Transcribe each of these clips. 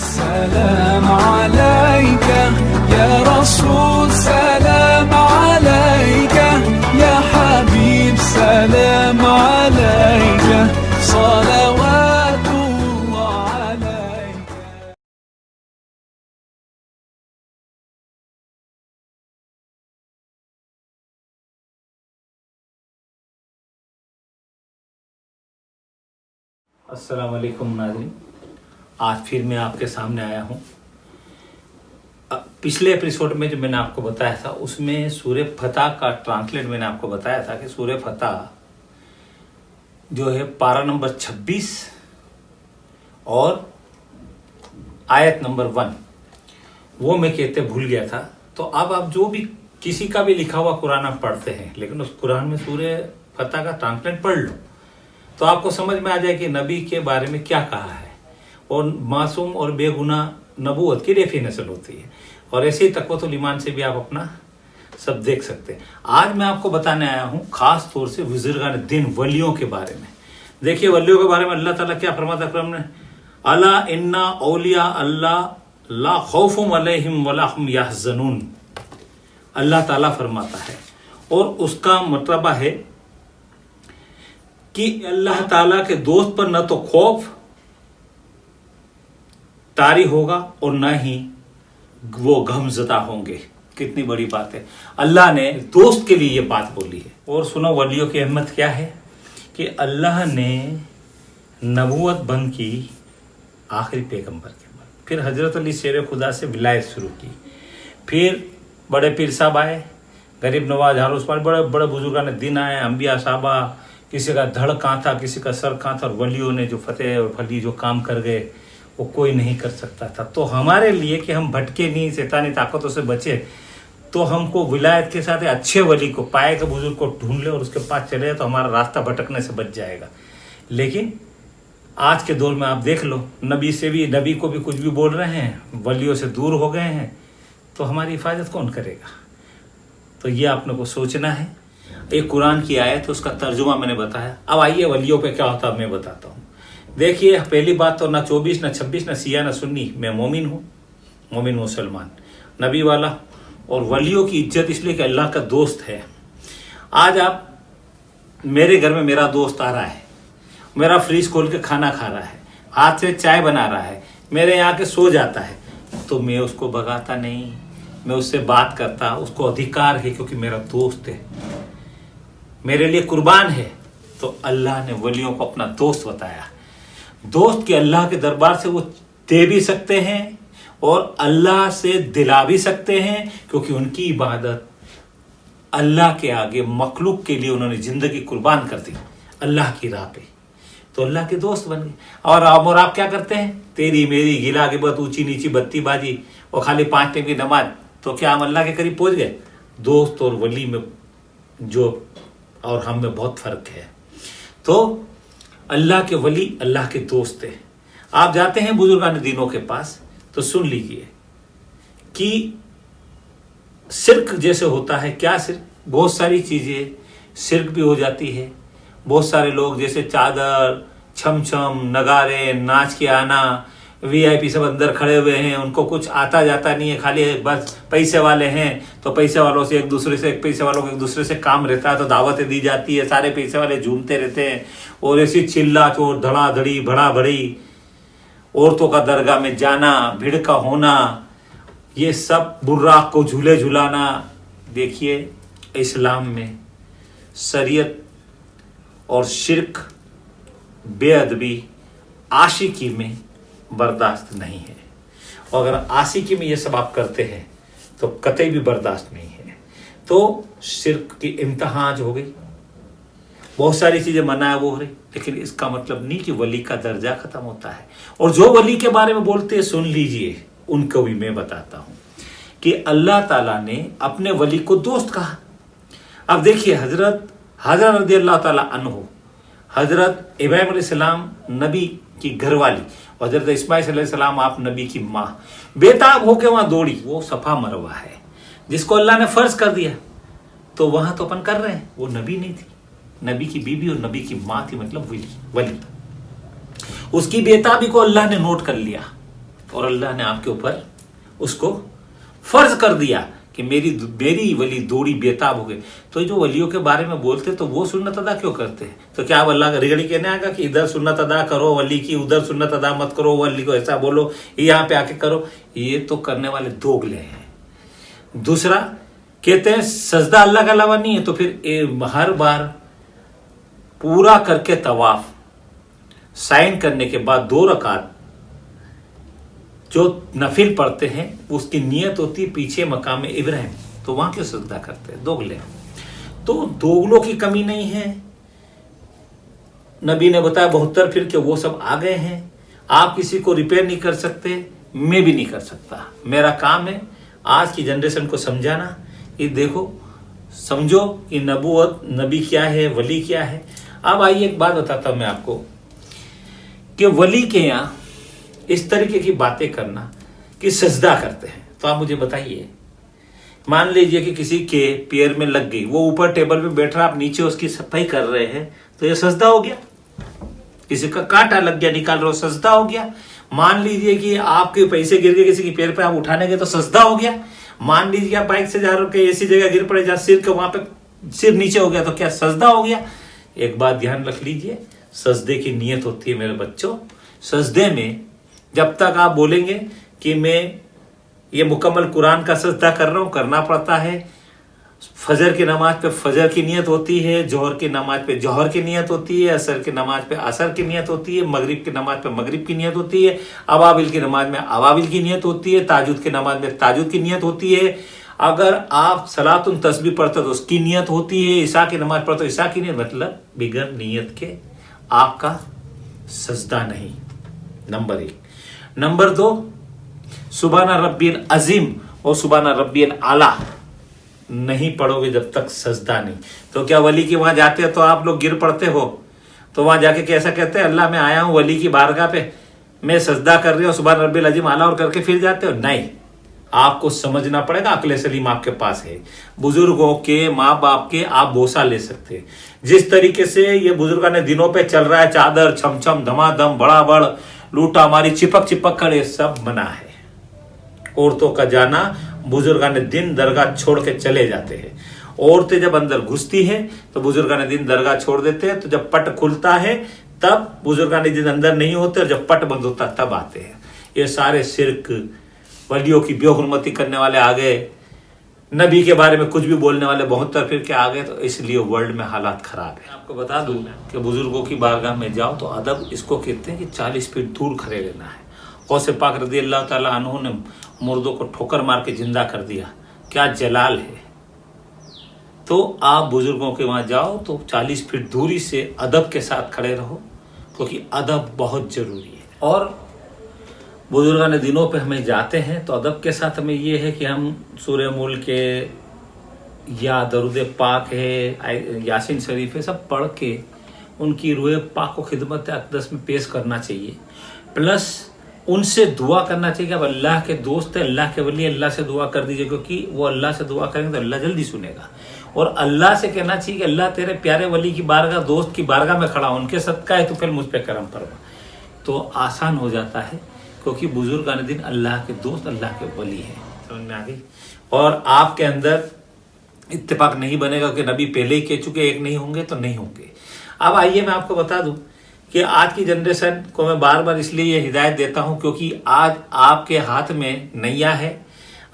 सलाम अलैका या रसूल सलाम अलैका या हबीब सलाम अलैका सलावतुल्लाह अलैका। अस्सलाम वालेकुम नाज़रीन, आज फिर मैं आपके सामने आया हूँ। पिछले एपिसोड में जो मैंने आपको बताया था उसमें सूरह फतह का ट्रांसलेट मैंने आपको बताया था कि सूरह फतह जो है पारा नंबर 26 और आयत नंबर 1 वो मैं कहते भूल गया था। तो अब आप जो भी किसी का भी लिखा हुआ कुरान आप पढ़ते हैं, लेकिन उस कुरान में सूरह फतह का ट्रांसलेट पढ़ लो तो आपको समझ में आ जाए कि नबी के बारे में क्या कहा है और मासूम और बेगुनाह नबूवत की डेफिनेशन होती है। और ऐसे ही तक़वतुल ईमान से भी आप अपना सब देख सकते हैं। आज मैं आपको बताने आया हूँ खास तौर से बुजुर्गान दिन वलियों के बारे में। देखिए वलियों के बारे में अल्लाह ताला क्या फरमाता कुरान में, अला इन्ना औलिया अल्लाह ला खौफुम अलैहिम वला हुम यहज़नून। अल्लाह ताला फरमाता है और उसका मतलब है कि अल्लाह ताला के दोस्त पर न तो खौफ तारी होगा और न ही वो गमज़दा होंगे। कितनी बड़ी बात है, अल्लाह ने दोस्त के लिए ये बात बोली है। और सुनो वलियों की अहमियत क्या है कि अल्लाह ने नबूवत बंद की आखिरी पैगंबर के बाद, फिर हजरत अली शेर खुदा से विलायत शुरू की, फिर बड़े पीर साहब आए, गरीब नवाज हारूस पाल, बड़े बड़े बुजुर्गान दिन आए, अंबिया साहबा, किसी का धड़ कहाँ था, किसी का सर कहाँ था, और वलियों ने जो फतेह और फली जो काम कर गए वो कोई नहीं कर सकता था। तो हमारे लिए कि हम भटके नहीं, शैतानी ताकतों से बचे, तो हमको विलायत के साथ अच्छे वली को पाए के बुजुर्ग को ढूंढ ले और उसके पास चले तो हमारा रास्ता भटकने से बच जाएगा। लेकिन आज के दौर में आप देख लो, नबी को भी कुछ भी बोल रहे हैं, वलियों से दूर हो गए हैं, तो हमारी हिफाजत कौन करेगा? तो ये आपने को सोचना है। एक कुरान की आयत है, उसका तर्जुमा मैंने बताया। अब आइए वलियों पे क्या होता है मैं बताता हूँ। देखिए पहली बात तो ना 24 ना 26 ना सिया ना सुन्नी, मैं मोमिन हूँ, मोमिन मुसलमान, नबी वाला। और वलियों की इज्जत इसलिए कि अल्लाह का दोस्त है। आज आप मेरे घर में मेरा दोस्त आ रहा है, मेरा फ्रिज खोल के खाना खा रहा है, हाथ से चाय बना रहा है, मेरे यहाँ के सो जाता है, तो मैं उसको भगाता नहीं, मैं उससे बात करता, उसको अधिकार है क्योंकि मेरा दोस्त है, मेरे लिए कुर्बान है। तो अल्लाह ने वलियों को अपना दोस्त बताया। दोस्त के अल्लाह के दरबार से वो दे भी सकते हैं और अल्लाह से दिला भी सकते हैं, क्योंकि उनकी इबादत अल्लाह के आगे मखलूक के लिए उन्होंने जिंदगी कुर्बान कर दी अल्लाह की राह पे, तो अल्लाह के दोस्त बन गए। और आप क्या करते हैं, तेरी मेरी गिला के बहुत ऊंची नीची बत्ती बाजी और खाली 5 टाइम की नमाज, तो क्या हम अल्लाह के करीब पहुंच गए? दोस्त और वली में जो और हम में बहुत फर्क है। तो अल्लाह के वली अल्लाह के दोस्त है। आप जाते हैं बुजुर्गान दीनों के पास तो सुन लीजिए कि शिर्क जैसे होता है, क्या शिर्क, बहुत सारी चीजें शिर्क भी हो जाती है। बहुत सारे लोग जैसे चादर, छमछम, नगारे, नाच के आना, वीआईपी सब अंदर खड़े हुए हैं, उनको कुछ आता जाता नहीं है, खाली बस पैसे वाले हैं तो पैसे वालों से एक दूसरे से, पैसे वालों को एक दूसरे से काम रहता है तो दावतें दी जाती है, सारे पैसे वाले झूमते रहते हैं और ऐसी चिल्ला चोर, धड़ाधड़ी, भड़ा भड़ी, औरतों का दरगाह में जाना, भीड़ का होना, ये सब बुर्राक को झूले झुलाना। देखिए इस्लाम में शरीयत और शिर्क, बेअदबी, आशिकी में बर्दाश्त नहीं है। और अगर आशिकी में ये सब आप करते हैं तो कतई भी बर्दाश्त नहीं है। तो शिर्क की इम्तिहान हो गई, बहुत सारी चीजें मना है वो हो रही, लेकिन इसका मतलब नहीं कि वली का दर्जा खत्म होता है। और जो वली के बारे में बोलते हैं सुन लीजिए, उनको भी मैं बताता हूं कि अल्लाह ताला ने अपने वली को दोस्त कहा। अब देखिए हजरत रज़ी अल्लाह ताला अन्हु, हजरत इब्राहिम अलैहिस्सलाम नबी की घरवाली, हजरत इस्माइल अलैहिस्सलाम आप नबी की माँ, बेताब होके वहां दौड़ी। वो सफा मरवा है जिसको अल्लाह ने फर्ज कर दिया, तो वहां तो अपन कर रहे हैं। वो नबी नहीं थी, नबी की बीबी और नबी की माँ थी, मतलब वली। उसकी बेताबी को अल्लाह ने नोट कर लिया और अल्लाह ने आपके ऊपर उसको फर्ज कर दिया कि मेरी वली दौड़ी बेताब हो गई। तो जो वलियों के बारे में बोलते तो वो सुन्नत अदा क्यों करते हैं? तो क्या अब अल्लाह का रिगड़ी कहने आएगा कि इधर सुन्नत अदा करो वली की, उधर सुन्नत अदा मत करो, वली को ऐसा बोलो, यहाँ पे आके करो? ये तो करने वाले दोगले हैं। दूसरा कहते हैं सजदा अल्लाह के अलावा नहीं है, तो फिर हर बार पूरा करके तवाफ साइन करने के बाद 2 रकात जो नफिल पढ़ते हैं उसकी नियत होती है पीछे मकाम इब्राहिम, तो वहां क्यों सजदा करते हैं? दोगले। तो दोगलों की कमी नहीं है। नबी ने बताया 72 फिर के वो सब आ गए हैं। आप किसी को रिपेयर नहीं कर सकते, मैं भी नहीं कर सकता। मेरा काम है आज की जनरेशन को समझाना कि देखो समझो कि नबूवत, नबी क्या है, वली क्या है। अब आइए एक बात बताता हूं मैं आपको कि वली के यहाँ इस तरीके की बातें करना कि सजदा करते हैं, तो आप मुझे बताइए, मान लीजिए कि किसी के पैर में लग गई, वो ऊपर टेबल पे बैठ रहा, आप नीचे उसकी सफाई कर रहे हैं, तो ये सजदा हो गया। किसी का कांटा लग गया, निकाल रहे हो, सजदा हो गया। मान लीजिए कि आपके पैसे गिर गए किसी के पैर पे, आप उठाने गए तो सजदा हो गया। मान लीजिए आप बाइक से जा रहे हो कि ऐसी जगह गिर पड़े जहां सिर के वहां पे सिर नीचे हो गया, तो क्या सजदा हो गया? एक बात ध्यान रख लीजिए, सजदे की नियत होती है मेरे बच्चों। सजदे में जब तक आप बोलेंगे कि मैं ये मुकम्मल कुरान का सजदा कर रहा हूं, करना पड़ता है। फजर की नमाज पे फजर की नियत होती है, जोहर की नमाज पे जोहर की नियत होती है, असर की नमाज पे असर की नियत होती है, मगरिब की नमाज पे मगरिब की नियत होती है, अवाबिल की नमाज में अवाबिल की नियत होती है, ताजुद की नमाज में ताजुद की नियत होती है। अगर आप सलातुन तस्बीह पढ़ते तो उसकी नियत होती है, ईशा की नमाज पढ़ते तो ईशा की नियत। मतलब बिगर नियत के आपका सजदा नहीं। नंबर 1। नंबर 2, सुबहाना रब्बियल अजीम और सुबहाना रब्बियल आला नहीं पढ़ोगे जब तक सजदा नहीं। तो क्या वली के वहां जाते हो तो आप लोग गिर पड़ते हो, तो वहां जाके कैसा कहते हैं, अल्लाह मैं आया हूं वली की बारगाह पे, मैं सजदा कर रही हूं सुबहान रब्बियल अजीम आला, और करके फिर जाते हो? नहीं, आपको समझना पड़ेगा। अक्ल सलीम आपके पास है। बुजुर्गों के, माँ बाप के आप बोसा ले सकते हैं। जिस तरीके से ये बुजुर्गाने दिनों पे चल रहा है, चादर छमछम धमाधम बड़ा बड़ लूटा मारी चिपक चिपक कर, ये सब मना है। औरतों का जाना, बुजुर्गाने दिन दरगाह छोड़ के चले जाते हैं। औरतें जब अंदर घुसती है तो बुजुर्गाने दिन दरगाह छोड़ देते हैं। तो जब पट खुलता है तब बुजुर्गाने दिन अंदर नहीं होते, और जब पट बंद होता तब आते हैं। ये सारे शिर्क, वलियों की बेहुरमती करने वाले आ गए, नबी के बारे में कुछ भी बोलने वाले 72 फिर के आ गए। तो इसलिए वर्ल्ड में हालात खराब है। आपको बता दूं कि बुजुर्गों की बारगाह में जाओ तो अदब इसको कहते हैं कि 40 फीट दूर खड़े रहना है। गौसे पाक रज़ी अल्लाह ताला अन्हु ने मुर्दों को ठोकर मार के जिंदा कर दिया, क्या जलाल है। तो आप बुजुर्गों के वहां जाओ तो 40 फीट दूरी से अदब के साथ खड़े रहो, क्योंकि अदब बहुत जरूरी है। और बुजुर्गाने दिनों पे हमें जाते हैं तो अदब के साथ हमें ये है कि हम सूरह मुल्क के या दरूद पाक है, यासीन शरीफ है, सब पढ़ के उनकी रूह पाक को खिदमत अक़दस में पेश करना चाहिए। प्लस उनसे दुआ करना चाहिए कि अब अल्लाह के दोस्त है, अल्लाह के वली, अल्लाह से दुआ कर दीजिए, क्योंकि वो अल्लाह से दुआ करेंगे तो अल्लाह जल्दी सुनेगा। और अल्लाह से कहना चाहिए कि अल्लाह तेरे प्यारे वली की बारगाह, दोस्त की बारगाह में खड़ा हूं, उनके सदका है तो फिर मुझ पर करम फरमा। तो आसान हो जाता है, क्योंकि बुजुर्गाने दिन अल्लाह के दोस्त, अल्लाह के वली है। समझ में आ गई? और आपके अंदर इत्तेफाक नहीं बनेगा कि नबी पहले ही कह चुके एक नहीं होंगे तो नहीं होंगे। अब आइए मैं आपको बता दूं कि आज की जनरेशन को मैं बार बार इसलिए ये हिदायत देता हूं क्योंकि आज आपके हाथ में नैया है।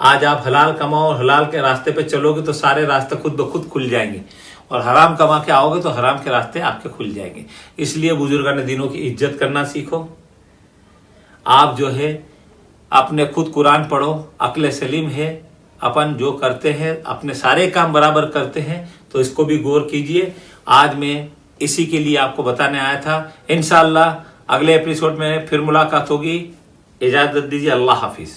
आज आप हलाल कमाओ और हलाल के रास्ते पे चलोगे तो सारे रास्ते खुद ब खुद खुल जाएंगे, और हराम कमा के आओगे तो हराम के रास्ते आपके खुल जाएंगे। इसलिए बुजुर्गाने दिनों की इज्जत करना सीखो। आप जो है अपने खुद कुरान पढ़ो, अक्ल सलीम है, अपन जो करते हैं अपने सारे काम बराबर करते हैं, तो इसको भी गौर कीजिए। आज मैं इसी के लिए आपको बताने आया था। इंशाअल्लाह अगले एपिसोड में फिर मुलाकात होगी। इजाजत दीजिए। अल्लाह हाफिज।